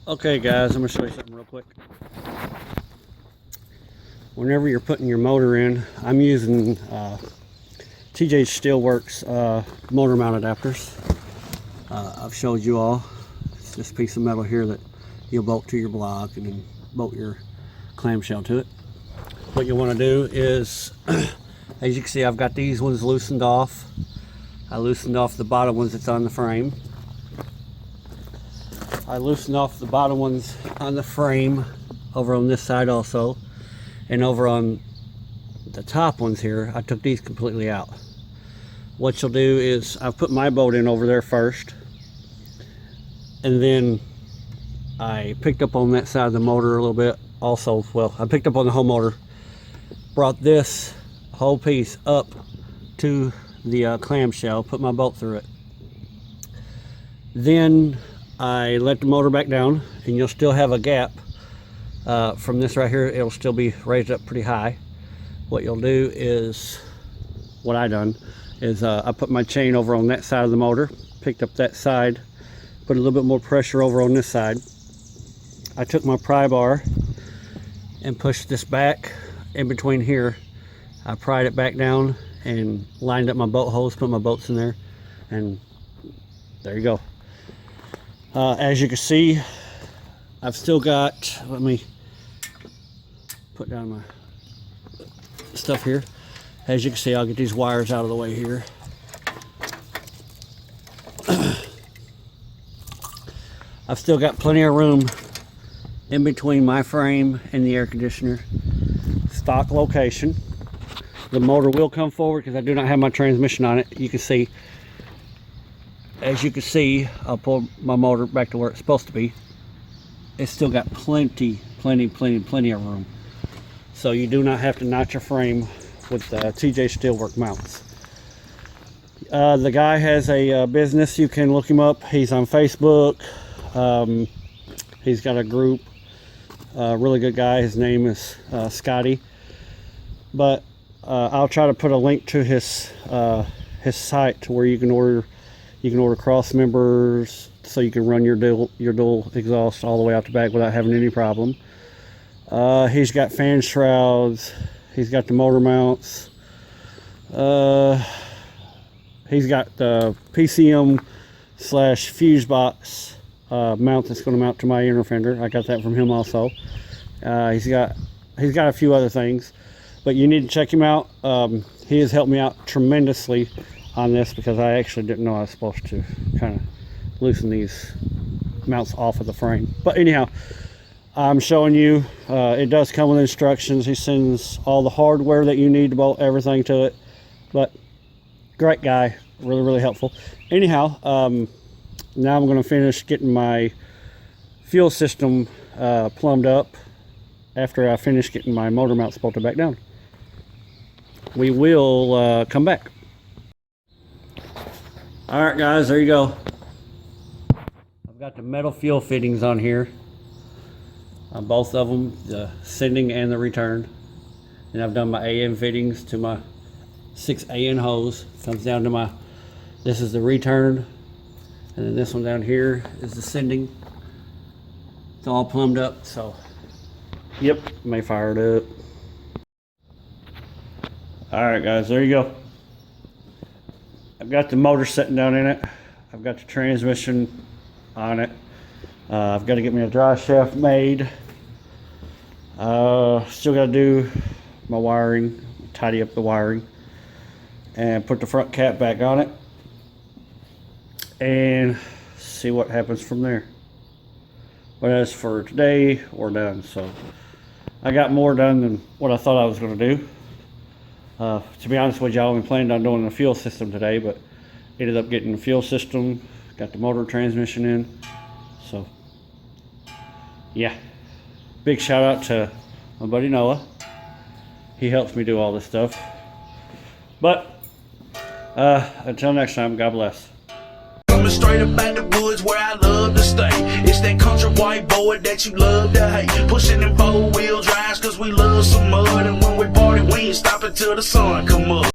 Okay guys, I'm going to show you something real quick. Whenever you're putting your motor in, I'm using TJ Steelworks motor mount adapters. I've showed you all. It's this piece of metal here that you'll bolt to your block and then bolt your clamshell to it. What you want to do is, as you can see, I've got these ones loosened off. I loosened off the bottom ones that's on the frame. I loosened off the bottom ones on the frame over on this side also, and over on the top ones here I took these completely out. What you'll do is I've put my bolt in over there first, and then I picked up on that side of the motor a little bit also. Well, I picked up on the whole motor, brought this whole piece up to the clamshell, put my bolt through it. Then I let the motor back down, and you'll still have a gap from this right here. It'll still be raised up pretty high. What you'll do is, what I done is I put my chain over on that side of the motor, picked up that side, put a little bit more pressure over on this side. I took my pry bar and pushed this back in between here. I pried it back down and lined up my bolt holes, put my bolts in there, and there you go. As you can see, I've still got, let me put down my stuff here. As you can see, I'll get these wires out of the way here. I've still got plenty of room in between my frame and the air conditioner. Stock location. The motor will come forward because I do not have my transmission on it. You can see, as you can see, I'll pull my motor back to where it's supposed to be. It's still got plenty of room. So you do not have to notch your frame with TJ Steelwork mounts. The guy has a business. You can look him up. He's on Facebook. He's got a group. Really good guy. His name is Scotty. But I'll try to put a link to his site to where you can order cross members, so you can run your dual exhaust all the way out the back without having any problem. He's got fan shrouds. He's got the motor mounts. He's got the PCM / fuse box mount that's going to mount to my inner fender. I got that from him also. He's got a few other things, but you need to check him out. He has helped me out tremendously on this because I actually didn't know I was supposed to kind of loosen these mounts off of the frame. But anyhow, I'm showing you, it does come with instructions. He sends all the hardware that you need to bolt everything to it. But great guy, really helpful. Anyhow, now I'm going to finish getting my fuel system plumbed up after I finish getting my motor mounts bolted back down. We will come back. Alright guys, there you go. I've got the metal fuel fittings on here, on both of them, the sending and the return. And I've done my AN fittings to my 6 AN hose. Comes down to my, this is the return, and then this one down here is the sending. It's all plumbed up, so yep, may fire it up. Alright guys, there you go. I've got the motor sitting down in it. I've got the transmission on it. I've got to get me a drive shaft made. Still got to do my wiring, tidy up the wiring, and put the front cap back on it, and see what happens from there. But as for today, we're done. So I got more done than what I thought I was going to do. To be honest with you, I only planned on doing the fuel system today, but ended up getting the fuel system, got the motor transmission in. So yeah, big shout out to my buddy Noah. He helps me do all this stuff. But until next time, God bless. Coming straight up out the woods where I love to stay. It's that country white boy that you love to hate. Pushing them 4-wheel drives cause we love some mud. And when we party, we ain't stopping till the sun come up.